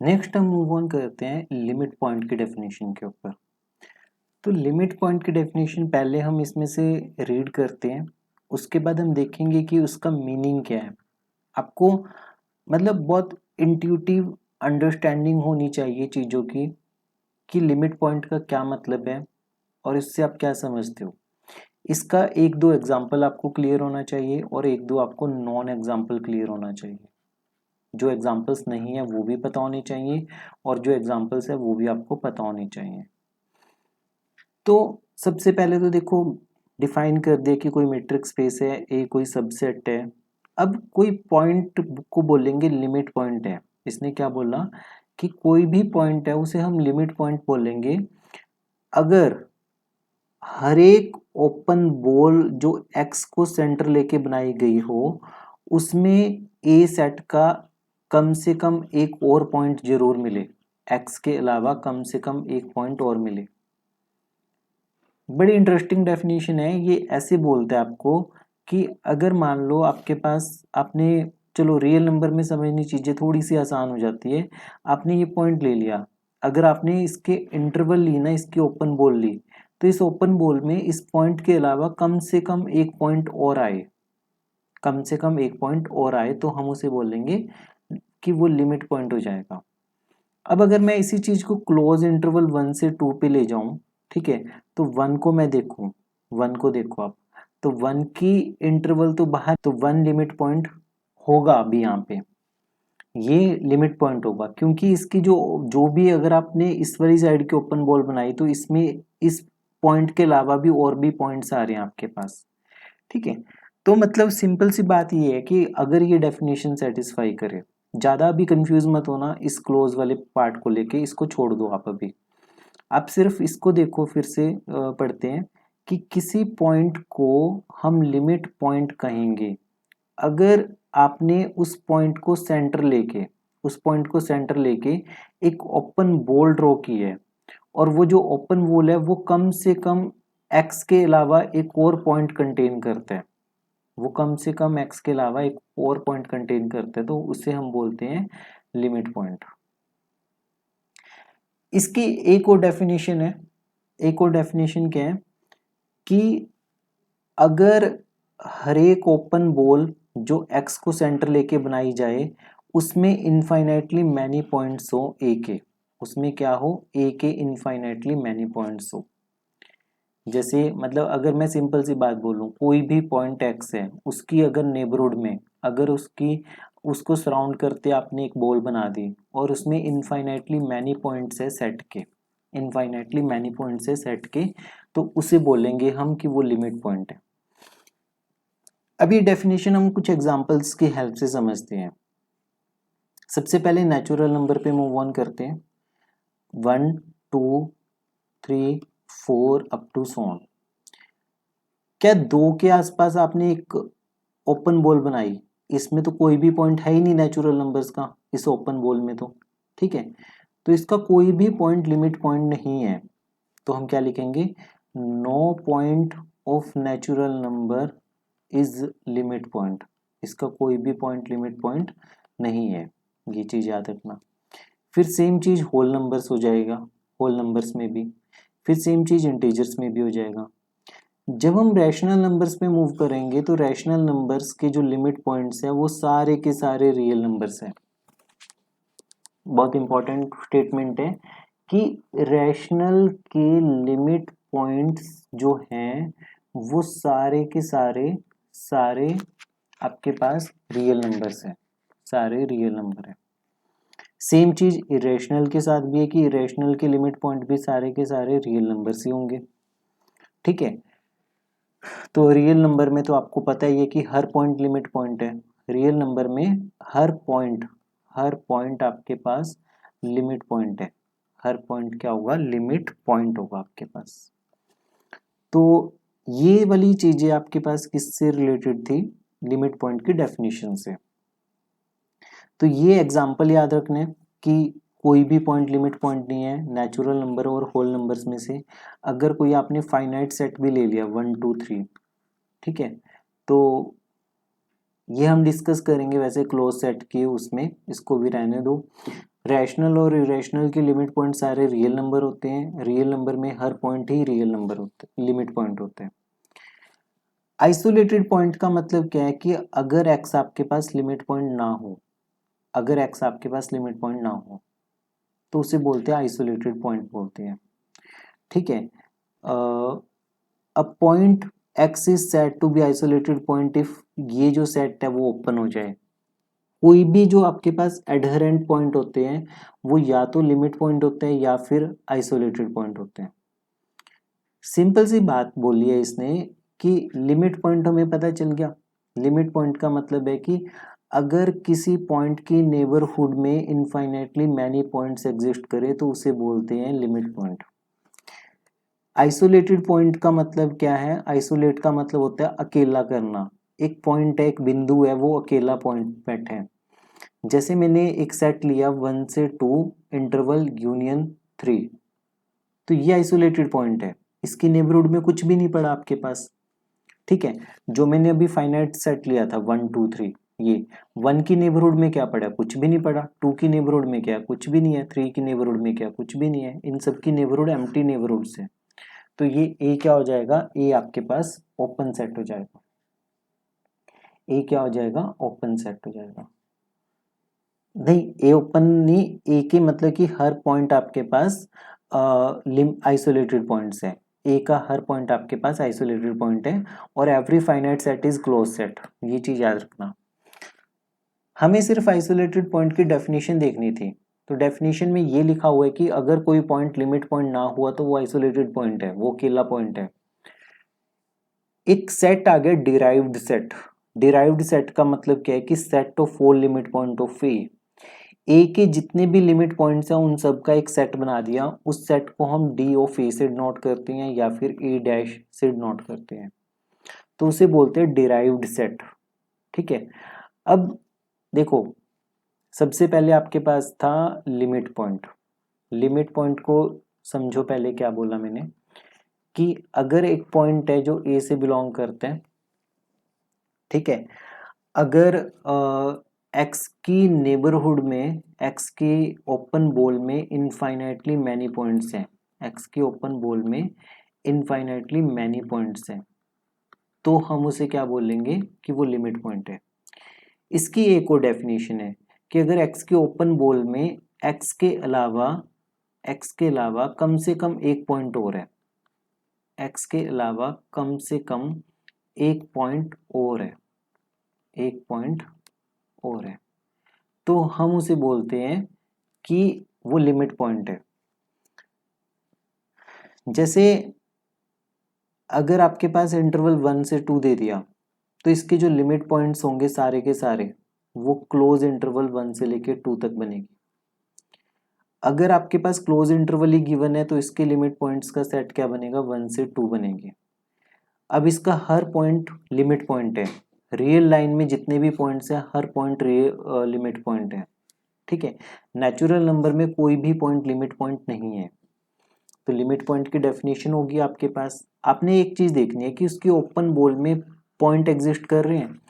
Next हम move on करते हैं लिमिट पॉइंट की डेफिनेशन के ऊपर। तो लिमिट पॉइंट की डेफिनेशन पहले हम इसमें से रीड करते हैं, उसके बाद हम देखेंगे कि उसका मीनिंग क्या है। आपको मतलब बहुत इंट्यूटिव अंडरस्टैंडिंग होनी चाहिए चीज़ों की कि लिमिट पॉइंट का क्या मतलब है और इससे आप क्या समझते हो। इसका एक दो एग्जाम्पल आपको क्लियर होना चाहिए और एक दो आपको नॉन एग्जाम्पल क्लियर होना चाहिए। जो एग्जाम्पल्स नहीं है वो भी पता होने चाहिए और जो एग्जाम्पल्स है वो भी आपको पता होने चाहिए। तो सबसे पहले तो देखो डिफाइन कर दिया कि कोई मैट्रिक्स स्पेस है, ए कोई सबसेट है। अब कोई पॉइंट को बोलेंगे लिमिट पॉइंट है। इसने क्या बोला कि कोई भी पॉइंट है उसे हम लिमिट पॉइंट बोलेंगे अगर हर एक ओपन बॉल जो एक्स को सेंटर लेके बनाई गई हो उसमें ए सेट का कम से कम एक और पॉइंट जरूर मिले, एक्स के अलावा कम से कम एक पॉइंट और मिले। बड़ी इंटरेस्टिंग डेफिनेशन है ये। ऐसे बोलते हैं आपको कि अगर मान लो आपके पास आपने, चलो रियल नंबर में समझनी चीज़ें थोड़ी सी आसान हो जाती है। आपने ये पॉइंट ले लिया, अगर आपने इसके इंटरवल ली ना, इसकी ओपन बॉल ली, तो इस ओपन बॉल में इस पॉइंट के अलावा कम से कम एक पॉइंट और आए, कम से कम एक पॉइंट और आए तो हम उसे बोलेंगे कि वो लिमिट पॉइंट हो जाएगा। अब अगर मैं इसी चीज को क्लोज इंटरवल 1 से 2 पे ले जाऊं, ठीक है, तो 1 को मैं देखूं, 1 को देखो आप, तो 1 की इंटरवल तो बाहर, तो 1 लिमिट पॉइंट होगा अभी यहाँ पे, ये लिमिट पॉइंट होगा क्योंकि इसकी जो जो भी अगर आपने इस वाली साइड की ओपन बॉल बनाई तो इसमें इस पॉइंट के अलावा भी और भी पॉइंट्स आ रहे हैं आपके पास, ठीक है। तो मतलब सिंपल सी बात ये है कि अगर ये डेफिनेशन सेटिस्फाई करे, ज़्यादा अभी कंफ्यूज मत होना इस क्लोज वाले पार्ट को लेके, इसको छोड़ दो आप अभी। आप सिर्फ इसको देखो, फिर से पढ़ते हैं कि किसी पॉइंट को हम लिमिट पॉइंट कहेंगे अगर आपने उस पॉइंट को सेंटर लेके, उस पॉइंट को सेंटर लेके एक ओपन बॉल ड्रॉ की है और वो जो ओपन बॉल है वो कम से कम एक्स के अलावा एक और पॉइंट कंटेन करता है, वो कम से कम एक्स के अलावा एक और पॉइंट कंटेन करते हैं, तो उसे हम बोलते हैं लिमिट पॉइंट। इसकी एक और डेफिनेशन है, एक और डेफिनेशन क्या है कि अगर हर एक ओपन बॉल जो एक्स को सेंटर लेके बनाई जाए उसमें इनफाइनाइटली मैनी पॉइंट्स हो ए के, उसमें क्या हो, ए के इनफाइनाइटली मैनी पॉइंट्स हो। जैसे मतलब अगर मैं सिंपल सी बात बोलूं, कोई भी पॉइंट एक्स है उसकी अगर नेबरहुड में, अगर उसकी उसको सराउंड करते आपने एक बॉल बना दी और उसमें इनफाइनाइटली मैनी पॉइंट्स है सेट के, इनफाइनाइटली मैनी पॉइंट्स है सेट के, तो उसे बोलेंगे हम कि वो लिमिट पॉइंट है। अब ये डेफिनेशन हम कुछ एग्जांपल्स की हेल्प से समझते हैं। सबसे पहले नेचुरल नंबर पे मूव ऑन करते हैं, 1 2 3 4 अप टू सो ऑन। क्या 2 के आसपास आपने एक ओपन बॉल बनाई, इसमें तो कोई भी पॉइंट है ही नहीं नेचुरल नंबर्स का इस ओपन बॉल में, तो ठीक है, तो इसका कोई भी पॉइंट लिमिट पॉइंट नहीं है, तो हम क्या लिखेंगे, no point of natural number is limit point, इसका कोई भी पॉइंट लिमिट पॉइंट नहीं है, ये चीज याद रखना। फिर सेम चीज होल नंबर्स हो जाएगा, होल नंबर्स में भी, फिर सेम चीज इंटीजर्स में भी हो जाएगा। जब हम रैशनल नंबर्स पे मूव करेंगे तो रैशनल नंबर्स के जो लिमिट पॉइंट्स हैं वो सारे के सारे रियल नंबर्स हैं। बहुत इंपॉर्टेंट स्टेटमेंट है कि रैशनल के लिमिट पॉइंट्स जो हैं वो सारे के सारे सारे आपके पास रियल नंबर्स हैं, सारे रियल नंबर हैं। सेम चीज इरेशनल के साथ भी है कि इरेशनल के लिमिट पॉइंट भी सारे के सारे रियल नंबर्स ही होंगे, ठीक है। तो रियल नंबर में तो आपको पता ही है कि हर पॉइंट लिमिट पॉइंट है, रियल नंबर में हर पॉइंट आपके पास लिमिट पॉइंट है, हर पॉइंट क्या होगा, लिमिट पॉइंट होगा आपके पास। तो ये वाली चीजें आपके पास किससे रिलेटेड थी, लिमिट पॉइंट की डेफिनेशन से। तो ये एग्जांपल याद रखने कि कोई भी पॉइंट लिमिट पॉइंट नहीं है नेचुरल नंबर और होल नंबर्स में से। अगर कोई आपने फाइनाइट सेट भी ले लिया 1 2 3, ठीक है, तो ये हम डिस्कस करेंगे वैसे क्लोज सेट के उसमें, इसको भी रहने दो। रैशनल और इरेशनल के लिमिट पॉइंट सारे रियल नंबर होते हैं, रियल नंबर में हर पॉइंट ही रियल नंबर होते हैं, लिमिट पॉइंट होते हैं। आइसोलेटेड पॉइंट का मतलब क्या है कि अगर एक्स आपके पास लिमिट पॉइंट ना हो, अगर एक्स आपके पास लिमिट पॉइंट ना हो तो उसे बोलते हैं आइसोलेटेड पॉइंट बोलते हैं। ठीक है, a point x is said to be isolated point if ये जो सेट है वो ओपन हो जाए। कोई भी जो आपके पास एडहेरेंट पॉइंट होते हैं वो या तो लिमिट पॉइंट होते हैं या फिर आइसोलेटेड पॉइंट होते हैं। सिंपल सी बात बोली है इसने कि लिमिट पॉइंट हमें पता चल गया। लिमिट पॉइंट का मतलब है कि अगर किसी पॉइंट की नेबरहुड में इनफाइनाइटली मैनी पॉइंट्स एग्जिस्ट करे तो उसे बोलते हैं लिमिट पॉइंट। आइसोलेटेड पॉइंट का मतलब क्या है? आइसोलेट का मतलब होता है अकेला करना। एक पॉइंट है, एक बिंदु है, वो अकेला पॉइंट है। जैसे मैंने एक सेट लिया 1 से 2 इंटरवल यूनियन 3, तो ये आइसोलेटेड पॉइंट है, इसकी नेबरहुड में कुछ भी नहीं पड़ा आपके पास। ठीक है, जो मैंने अभी फाइनाइट सेट लिया था 1 2 3, ये 1 की नेबरहुड में क्या पड़ा? कुछ भी नहीं पड़ा। 2 की नेबरहुड में क्या? कुछ भी नहीं है। 3 की नेबरहुड में क्या? कुछ भी नहीं है। इन सब की नेबरहुड एम्प्टी नेबरहुड से, तो ये ए क्या हो जाएगा? ए आपके पास ओपन सेट हो जाएगा। ए क्या हो जाएगा? ओपन सेट हो जाएगा। नहीं, ए ओपन नहीं, ए के मतलब कि हर पॉइंट आपके पास आइसोलेटेड पॉइंट्स है। ए का हर पॉइंट आपके पास आइसोलेटेड पॉइंट है और every finite set is close set, ये चीज याद रखना। हमें सिर्फ आइसोलेटेड पॉइंट की डेफिनेशन देखनी थी, तो डेफिनेशन में ये लिखा हुआ है कि अगर कोई पॉइंट लिमिट पॉइंट ना हुआ तो वो आइसोलेटेड पॉइंट है, वो अकेला पॉइंट है। एक सेट आ गया डिराइव्ड सेट। डिराइव्ड सेट का मतलब क्या है कि set of four limit point of A के जितने भी लिमिट पॉइंट्स हैं उन सब का एक सेट बना दिया। उस सेट को हम डी ऑफ ए से डिनोट करते हैं या फिर ए डैश से डिनोट करते हैं, तो उसे बोलते हैं डिराइव्ड सेट। ठीक है, अब देखो, सबसे पहले आपके पास था लिमिट पॉइंट। लिमिट पॉइंट को समझो, पहले क्या बोला मैंने कि अगर एक पॉइंट है जो ए से बिलोंग करते हैं, ठीक है, अगर एक्स की नेबरहुड में, एक्स की ओपन बॉल में इनफाइनाइटली मैनी पॉइंट्स हैं, एक्स की ओपन बॉल में इनफाइनाइटली मैनी पॉइंट्स हैं, तो हम उसे क्या बोलेंगे कि वो लिमिट पॉइंट है। इसकी एक और डेफिनेशन है कि अगर एक्स की ओपन बॉल में एक्स के अलावा कम से कम एक पॉइंट और है, एक्स के अलावा कम से कम एक पॉइंट और है, एक पॉइंट और है, तो हम उसे बोलते हैं कि वो लिमिट पॉइंट है। जैसे अगर आपके पास इंटरवल 1 से 2 दे दिया तो इसके जो लिमिट पॉइंट्स होंगे सारे के सारे वो क्लोज इंटरवल 1 से लेके 2 तक बनेगी। अगर आपके पास क्लोज इंटरवल ही गिवन है तो इसके लिमिट पॉइंट्स का सेट क्या बनेगा? 1 से 2 बनेंगे। अब इसका हर पॉइंट लिमिट पॉइंट है। रियल लाइन में जितने भी पॉइंट्स हैं हर पॉइंट लिमिट पॉइंट है। ठीक है, नेचुरल नंबर में कोई भी पॉइंट लिमिट पॉइंट नहीं है। तो लिमिट पॉइंट की डेफिनेशन होगी आपके पास। आपने एक चीज देखनी है कि उसकी ओपन बॉल में पॉइंट एग्जिस्ट कर रहे हैं।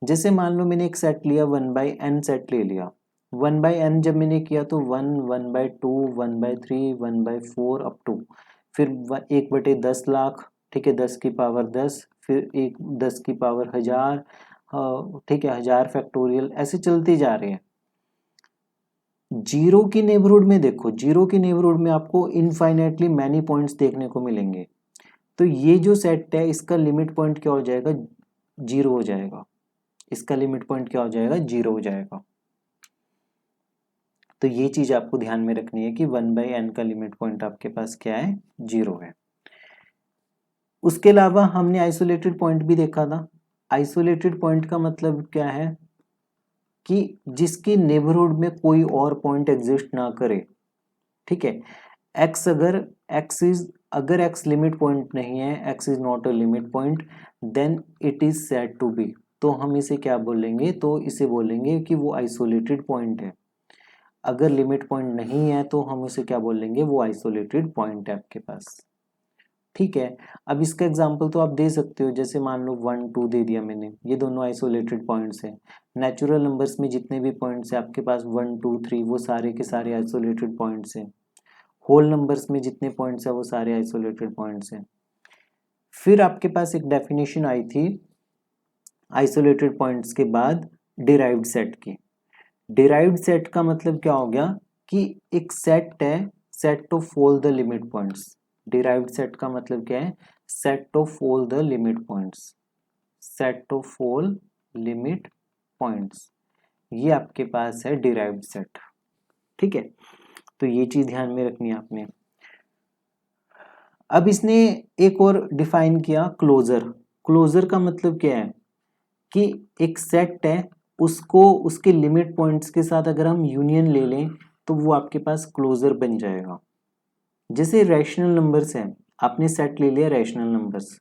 जैसे मान लो मैंने एक सेट लिया 1/n सेट ले लिया। 1/n जब मैंने किया तो 1, 1/2, 1/3, 1/4 अप टू फिर 1/10 लाख, ठीक है, 10 की पावर 10, फिर 10 की पावर 1000, ठीक है, 1000 फैक्टोरियल, ऐसे चलते जा रहे हैं। जीरो की नेबरहुड में देखो, जीरो की नेबरहुड में आपको इनफाइनाइटली मैनी पॉइंट्स देखने को मिलेंगे, तो ये जो सेट है इसका लिमिट पॉइंट क्या हो जाएगा? जीरो हो जाएगा। इसका लिमिट पॉइंट क्या हो जाएगा? जीरो हो जाएगा। तो ये चीज आपको ध्यान में रखनी है कि 1/n का लिमिट पॉइंट आपके पास क्या है? जीरो है। उसके अलावा हमने आइसोलेटेड पॉइंट भी देखा था। आइसोलेटेड पॉइंट का मतलब क्या है कि जिसकी नेबरहुड में कोई और पॉइंट एग्जिस्ट ना करे। ठीक है, एक्स अगर एक्स लिमिट पॉइंट नहीं है, x is not a limit point, then it is said to be, तो हम इसे क्या बोलेंगे? तो इसे बोलेंगे कि वो आइसोलेटेड पॉइंट है। अगर लिमिट पॉइंट नहीं है तो हम उसे क्या बोलेंगे? वो आइसोलेटेड पॉइंट है आपके पास। ठीक है। अब इसका एग्जांपल तो आप दे सकते हो, जैसे मान लो 1 2 दे दिया मैंने, ये दोनों आइसोलेटेड पॉइंट्स हैं। नेचुरल नंबर्स में जितने भी पॉइंट्स हैं आपके पास 1 2 3 वो सारे के सारे आइसोलेटेड पॉइंट्स हैं। होल नंबर्स में जितने पॉइंट्स हैं वो सारे आइसोलेटेड पॉइंट्स हैं। फिर आपके पास एक डेफिनेशन आई थी आइसोलेटेड पॉइंट्स के बाद डिराइव्ड सेट की। डिराइव्ड सेट का मतलब क्या हो गया कि एक सेट है, set of all the limit points. Derived set का मतलब क्या है, set of all the limit points, set of all limit points, ये आपके पास है डिराइव्ड सेट। ठीक है, तो ये चीज ध्यान में रखनी है आपने। अब इसने एक और डिफाइन किया क्लोजर। क्लोजर का मतलब क्या है कि एक सेट है, उसको उसके लिमिट पॉइंट्स के साथ अगर हम यूनियन ले लें तो वो आपके पास क्लोजर बन जाएगा। जैसे रैशनल नंबर्स हैं, आपने सेट ले लिया रैशनल नंबर्स,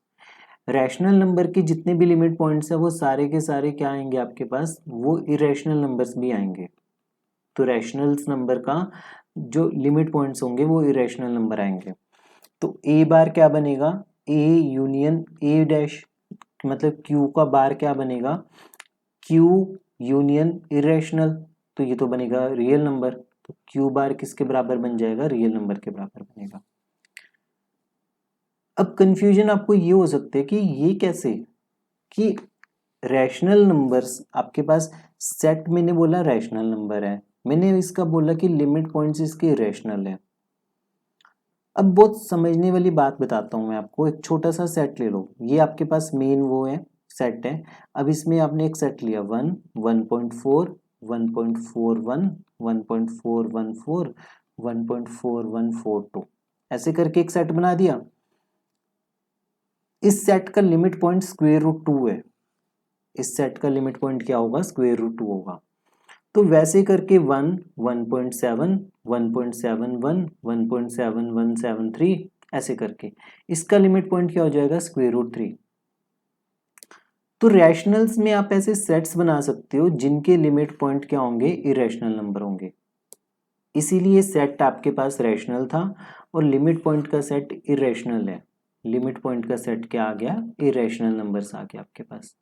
रैशनल नंबर के जितने भी लिमिट पॉइंट्स हैं वो सारे के सारे क्या आएंगे आपके पास, वो इरेशनल नंबर्स भी आएंगे। तो रैशनल नंबर का जो लिमिट पॉइंट्स होंगे वो इरेशनल नंबर आएंगे। तो ए बार क्या बनेगा, ए यूनियन ए डैश, मतलब क्यू का बार क्या बनेगा, क्यू यूनियन इरेशनल, तो ये तो बनेगा रियल नंबर। तो क्यू बार किसके बराबर बन जाएगा, रियल नंबर के बराबर बनेगा। अब कंफ्यूजन आपको ये हो सकता है कि ये कैसे, कि रैशनल नंबर्स आपके पास सेट, मैंने बोला रैशनल नंबर है, मैंने इसका बोला कि लिमिट पॉइंट्स इसके रैशनल है। अब बहुत समझने वाली बात बताता हूँ मैं आपको, एक छोटा सा सेट ले लो, ये आपके पास मेन वो है सेट है। अब इसमें आपने एक सेट लिया 1 1.4 1.41 1.414 1.4142, ऐसे करके एक सेट बना दिया। इस सेट का लिमिट पॉइंट स्क्वायर रूट 2 है, इस सेट का लिमिट पॉइंट क्या होगा, स्क्वायर रूट 2 होगा। तो वैसे करके 1 1.7 1.71 1.7173 ऐसे करके इसका लिमिट पॉइंट क्या हो जाएगा, स्क्वायर रूट 3। तो रैशनल्स में आप ऐसे सेट्स बना सकते हो जिनके लिमिट पॉइंट क्या होंगे, इरेशनल नंबर होंगे। इसीलिए सेट आपके पास रैशनल था और लिमिट पॉइंट का सेट इरेशनल है। लिमिट पॉइंट का सेट क्या आ गया, इरेशनल नंबर्स आ गया आपके पास।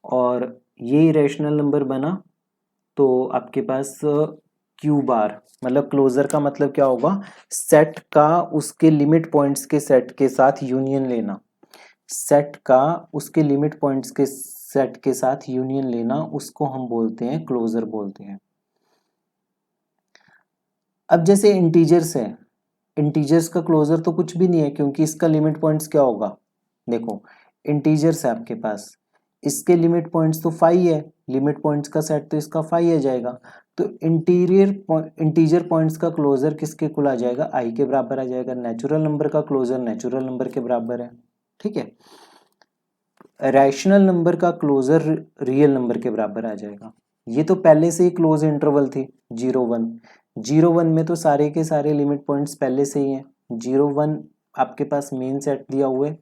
और ये इरेशनल नंबर बना तो आपके पास क्यू बार, मतलब क्लोजर का मतलब क्या होगा, सेट का उसके लिमिट पॉइंट्स के सेट के साथ यूनियन लेना, सेट का उसके लिमिट पॉइंट्स के सेट के साथ यूनियन लेना, उसको हम बोलते हैं क्लोजर बोलते हैं। अब जैसे इंटीजर्स है, इंटीजर्स का क्लोजर तो कुछ भी नहीं है क्योंकि इसका लिमिट पॉइंट्स क्या होगा, देखो इंटीजर्स है आपके पास, इसके लिमिट पॉइंट्स तो 5 है, लिमिट पॉइंट्स का सेट तो इसका 5 आ जाएगा। तो इंटीजर पॉइंट्स का क्लोजर किसके कुल आ जाएगा, आई के बराबर आ जाएगा। नेचुरल नंबर का क्लोजर नेचुरल नंबर के बराबर है। ठीक है, रैशनल नंबर का क्लोजर रियल नंबर के बराबर आ जाएगा। ये तो पहले से ही क्लोज इंटरवल थी 0 1, 0 1 में तो सारे के सारे लिमिट पॉइंट्स पहले से ही हैं। 0 1 आपके पास मेन सेट दिया हुआ है,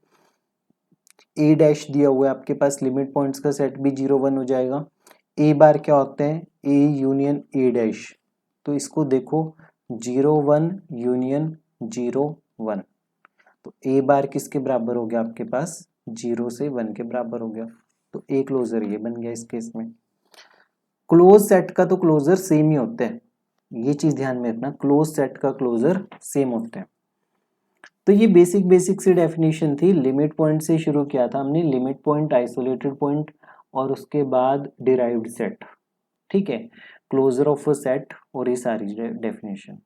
ए डैश दिया हुआ है आपके पास, लिमिट पॉइंट्स का सेट भी 0 1 हो जाएगा। ए बार क्या होते हैं, ए यूनियन ए डैश, तो इसको देखो 0 1 यूनियन 0 1, तो ए बार किसके बराबर हो गया आपके पास, 0 से 1 के बराबर हो गया। तो ए क्लोजर ये बन गया इस केस में। क्लोज सेट का तो क्लोजर सेम ही होता है, ये चीज ध्यान में रखना, क्लोज सेट का क्लोजर सेम होता है। तो ये बेसिक सी डेफिनेशन थी, लिमिट पॉइंट से शुरू किया था हमने, लिमिट पॉइंट, आइसोलेटेड पॉइंट और उसके बाद डिराइव्ड सेट। ठीक है, क्लोजर ऑफ अ सेट और ये सारी डेफिनेशन।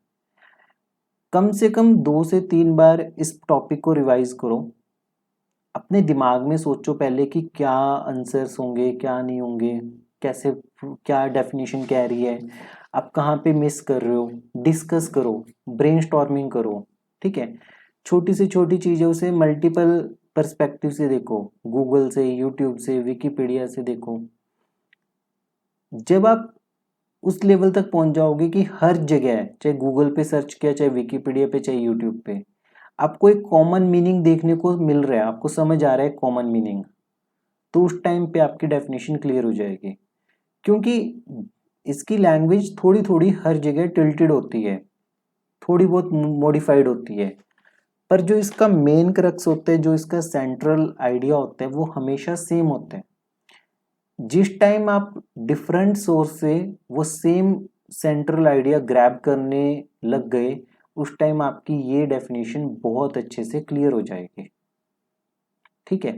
कम से कम 2 से 3 बार इस टॉपिक को रिवाइज करो, अपने दिमाग में सोचो पहले कि क्या आंसर्स होंगे क्या नहीं होंगे, कैसे, क्या डेफिनेशन कह रही है, आप कहाँ पे मिस कर रहे हो, डिस्कस करो, ब्रेनस्टॉर्मिंग करो। ठीक है, छोटी से छोटी चीज़ों से मल्टीपल पर्सपेक्टिव से देखो, गूगल से, यूट्यूब से, विकिपीडिया से देखो। जब आप उस लेवल तक पहुंच जाओगे कि हर जगह, चाहे गूगल पे सर्च किया, चाहे विकिपीडिया पे, चाहे यूट्यूब पे, आपको एक कॉमन मीनिंग देखने को मिल रहा है, आपको समझ आ रहा है कॉमन मीनिंग, तो उस टाइम पे आपकी डेफिनेशन क्लियर हो जाएगी। क्योंकि इसकी लैंग्वेज थोड़ी थोड़ी हर जगह टिल्टेड होती है, थोड़ी बहुत मॉडिफाइड होती है, पर जो इसका मेन क्रक्स होता है, जो इसका सेंट्रल आइडिया होता है, वो हमेशा सेम होता है। जिस टाइम आप डिफरेंट सोर्स से वो सेम सेंट्रल आइडिया ग्रैब करने लग गए, उस टाइम आपकी ये डेफिनेशन बहुत अच्छे से क्लियर हो जाएगी। ठीक है,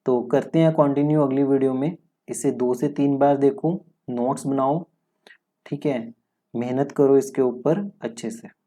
तो करते हैं कंटिन्यू अगली वीडियो में। इसे 2 से 3 बार देखो, नोट्स बनाओ, ठीक है, मेहनत करो इसके ऊपर अच्छे से।